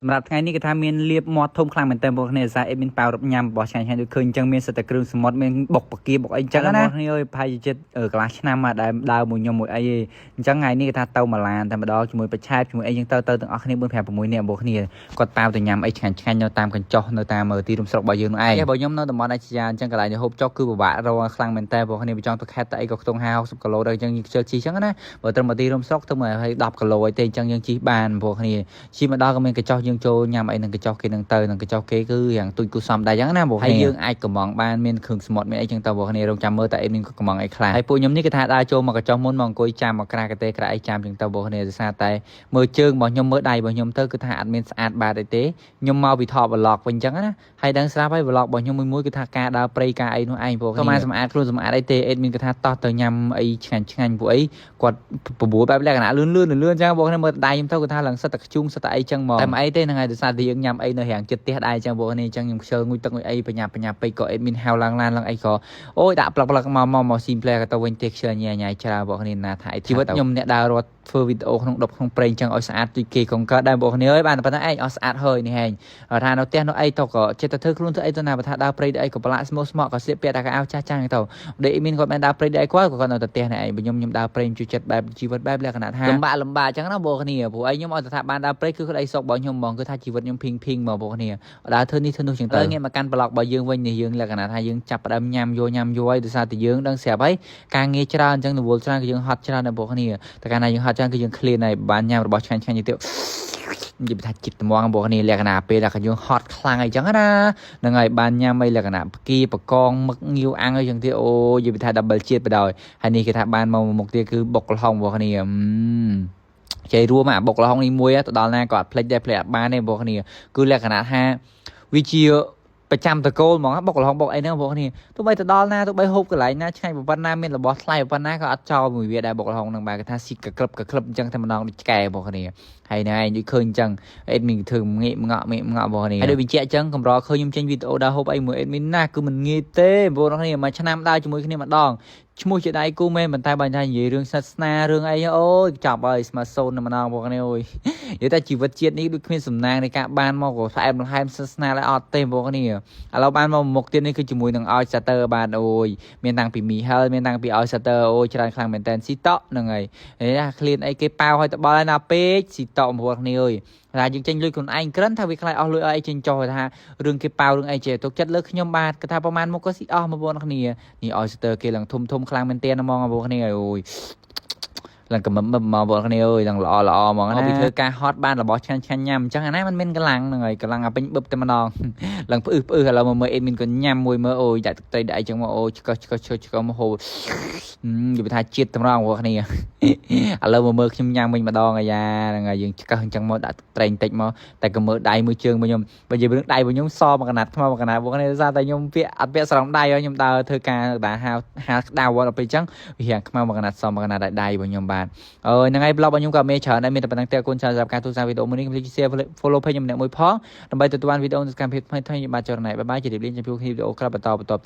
សម្រាប់ថ្ងៃនេះគេថាមានលៀបមាត់ធំខ្លាំងមែនតើបងប្អូននេះសារអេមីនប៉ៅរញ៉ាំរបស់ឆ្ងាញ់ៗដូចឃើញអញ្ចឹងមានសិតតែគ្រឿងសមុទ្រមានបុកបកាបុកអីអញ្ចឹងណាបងប្អូននេះអើយប្រហែលជាចិត្តកន្លះឆ្នាំមកដែលដើរមួយខ្ញុំមួយអីឯងអញ្ចឹងថ្ងៃនេះគេថាទៅម៉ាឡានតែម្ដងជាមួយបច្ឆែបជាមួយអីអញ្ចឹងទៅទាំងអស់គ្នា4 5 6នាក់បងប្អូនគ្នាគាត់ប៉ៅទៅញ៉ាំអីឆ្ងាញ់ៗនៅតាមកញ្ចុះនៅតាមទីរំស្រុករបស់យើងនោះឯងបើខ្ញុំនៅតំបន់អាស៊ីយ៉ាអញ្ចឹងកន្លែងនេះហូបចុកគឺពិបាករកខ្លាំងមែនតើបងប្អូននេះចង់ទៅខេត្តតែអីក៏ខ្ទង់50 គីឡូដែរអញ្ចឹងយើងខ្ជិលជីអញ្ចឹងណាបើត្រឹមទីរំស្រុកទៅមកឲ្យ10 គីឡូអីទេអញ្ចឹងយើងជីបានបងប្អូនគ្នាជីមកដល់ក៏មានកញ្ចុះយើងចូលញ៉ាំអីនឹងកញ្ចុះគេនឹងទៅនឹងកញ្ចុះគេគឺយ៉ាងទូចគូសំដែរអញ្ចឹងណាបងប្អូនហើយយើងអាចកំងបានមានគ្រឿងសមុទ្រមានអីចឹងទៅបងប្អូនរងចាំមើលតែអេមីនក៏កំងអីខ្លះហើយពួកខ្ញុំនេះគេថាដើរចូលមកកញ្ចុះមុនមកអង្គុយចាំមកក្រាកទេក្រាអីចាំចឹងទៅបងប្អូនដោយសារតែមើលជើងរបស់ខ្ញុំមើលដៃរបស់ខ្ញុំទៅគឺថាអត់មានស្អាតបាតអីទេខ្ញុំមកពីថត vlog វិញចឹងណាហើយដឹងស្រាប់ហើយ vlog របស់ខ្ញុំមួយគឺថាការដើរព្រៃការអីនោះឯងបងប្អូនក៏មកសម្អាតខ្លួនសម្អាតអីទេអេមីនគេថាតោះទៅញ៉ាំអីឆ្ងាញ់ពួកអីគាត់ប្រួលបែបលក្ខណៈលឿនចឹងបងប្អូនមើលដៃខ្ញុំទៅគឺថាឡើងសិតតែខ្ជុំសិតតែអីចឹងមកតែមិនអីទេហ្នឹងហើយដោយសារតែយើងញ៉ាំអីនៅរាងចិត្តផ្ទះដែរចឹងបងប្អូននេះចឹងខ្ញុំខ្ជិលងុយទឹកងុយអីបញ្ញាពេកក៏អេមីនហៅឡើងឡានឡើងអីក៏អូយដាក់ប្លុកមកស៊ីមផ្លែក៏ទៅវិញទេខ្ជិលញ៉ៃច្រើនបងប្អូនណាថាជីវិតខ្ញុំអ្នកដើររត់ធ្វើវីដេអូក្នុងដប់ក្នុងព្រៃចឹងឲ្យស្អាតដូចគេកង្កើតដែរបងប្អូនអើយបានប៉ុណ្ណឹងឯងឲ្យស្អាតហើយនេះហែងថានៅផ្ទះនៅអីទៅក៏ចិត្តទៅធ្វើខ្លួនធ្វើអីទៅណាបើថាដើរព្រៃអីក៏ប្រឡាក់ស្មោះស្មក់ក៏ស្លៀកពាក់តែកៅអៅចាស់ទៅដូចអេមីនគាត់មិនដើរព្រៃអីគាត់ក៏គាត់នៅតែផ្ទះនេះឯងខ្ញុំដើរព្រៃជួយចិត្តបែបជីវិតបែបលក្ខណៈថាលំបាកចឹងណាបងប្អូនព្រោះអីខ្ញុំឲ្យតែថាបានដើរព្រៃគឺក្តីសុខរបស់ខ្ញុំហ្មងគឺថាជីវិតខ្ញុំភីងមកបងប្អូនដើរធ្វើនេះធ្វើនោះចឹងទៅងាកមកកាន់ប្លុករបស់យើងវិញនេះយើងលក្ខណៈថាយើងចាប់ផ្ដើមញ៉ាំយកហើយដោយសារតែយើងដឹងស្រាប់ហើយការងារច្រើនអញ្ចឹងរវល់ច្រើនគឺយើងហត់ច្រើនដែរបងប្អូនតែកាលណាយើងហត់ច្រើនគឺយើងឃ្លានហើយបានញ៉ាំរបស់ឆ្ងាញ់ៗទៀតនិយាយថាចិត្តត្មងបងប្អូនលក្ខណៈពេលដែលយើងហត់ខ្លាំងអីចឹងណាហ្នឹងហើយបានញ៉ាំអីលក្ខណៈផ្គីបកងមឹកងាវអាំងអីចឹងទៀតអូនិយាយថា double ជាតិបដ ாய் ហើយនេះគេថាបានមកមុខទៀតគឺបុកល្ហុងបងប្អូនចៃរួមអាបុកល្ហុងនេះមួយទៅដល់ណាក៏អត់ភ្លេចដែរភ្លេចអត់បានទេបងប្អូនគឺលក្ខណៈថាវាជាប្រចាំតកូលហ្មងបុកល្ហុងបុកអីហ្នឹងបងប្អូនទោះបីទៅដល់ណាទោះបីហូបកន្លែងណាឆ្ងាញ់ប៉ុណ្ណាមានរបស់ថ្លៃប៉ុណ្ណាក៏អត់ចោលមួយវាដែរបុកល្ហុងហ្នឹងបែរគេថាស៊ីកក្លឹបអញ្ចឹងតែម្ដងដូចឆ្កែបងប្អូនហើយណែឯងដូចឃើញអញ្ចឹងអេដមីនធ្វើងាកងក់បងប្អូនហើយដូចបញ្ជាក់អញ្ចឹងកម្រឃើញខ្ញុំចេញវីដេអូដើរហូបអីមួយអេដមីនណាគឺមិនងាយទេបងប្អូនមួយឆ្នាំដើរជាមួយគ្នាម្ដងឈ្មោះជាដៃគូមែនប៉ុន្តែបើថានិយាយរឿងសាសនារឿងអីអូយចាប់ហើយស្មាតហ្វូនម្ដងបងប្អូនអូយនិយាយតែជីវិតជាតិនេះដូចគ្មានសំណាងនៃការបានមកក៏ផ្អែមល្ហែមសាសនាlạiអត់ទេបងប្អូនឥឡូវបានមកមុខទៀតនេះគឺជាមួយនឹងឲ្យសាទ័របានអូយមានតាំងពីមីហិលមានតាំងពីឲ្យសាទ័រអូយច្រើនខ្លាំងមែនតើស៊ីតក់ហ្នឹងហើយណាឃ្លានអីគេប៉ាវឲ្យតបល់ណាពេកស៊ីតក់បងប្អូនគ្នាអើយថាយើងចេញលុយខ្លួនឯងក្រិនថាវាខ្លាចអស់លុយអីចេញចោលថារឿងគេប៉ាវរឿងអីចេះទុកចិត្តលើខ្ញុំបាទគាត់ថាប្រហែលមកក៏ស៊ីអស់បងប្អូនគ្នានេះឲ្យស្ទើគេឡើងធំខ្លាំងមែនតើហ្មងបងប្អូនគ្នាអូយឡើងកំមមកបងប្អូនគ្នាអើយឡើងល្អហ្មងណាពីធ្វើការហត់បានរបស់ឆ្ងាញ់ញ៉ាំអញ្ចឹងអាណាมันមានកម្លាំងហ្នឹងហើយកម្លាំងអាពេញបឹបតែម្ដងឡើងផ្អឹសឥឡូវមកមើលអេដមីនក៏ញ៉ាំមួយមើលអូយដាក់ទឹកត្រីដាក់អីចឹងមកអូឆ្កឹះមកហូបនិយាយថាជាតិតម្រងបងប្អូនគ្នាឥឡូវមកមើលខ្ញុំញ៉ាំវិញម្ដងអាយ៉ាហ្នឹងហើយយើងឆ្កឹះអញ្ចឹងមកដាក់ទឹកត្រីបន្តិចមកតែក៏មើលដៃមើលជើងរបស់ខ្ញុំបើនិយាយរឿងដៃរបស់ខ្ញុំសមកកណាត់ថ្មមកកណាត់បងប្អូនដោយសារតែខ្ញុំពាក់អត់ពាក់ស្រោមដៃហើយខ្ញុំដើរធ្វើការដាក់ហាលក្តៅដល់ពេលអញ្ចឹងវារាងខ្មៅមកកណាត់សមកកណាត់ដៃរបស់ខ្ញុំបាទហ្នឹងហើយ blog របស់ខ្ញុំក៏មានច្រើនដែរមានតែប៉ុណ្្នឹងទេអរគុណច្រើនសម្រាប់ការទស្សនាវីដេអូមួយនេះកុំភ្លេច share follow page ខ្ញុំម្នាក់មួយផងដើម្បីទទួលបានវីដេអូនៅកម្មវិធីថ្មីៗបាទចរណៃបាយបាយជម្រាបលាចំពោះគ្នាវីដេអូក្រោយបន្ត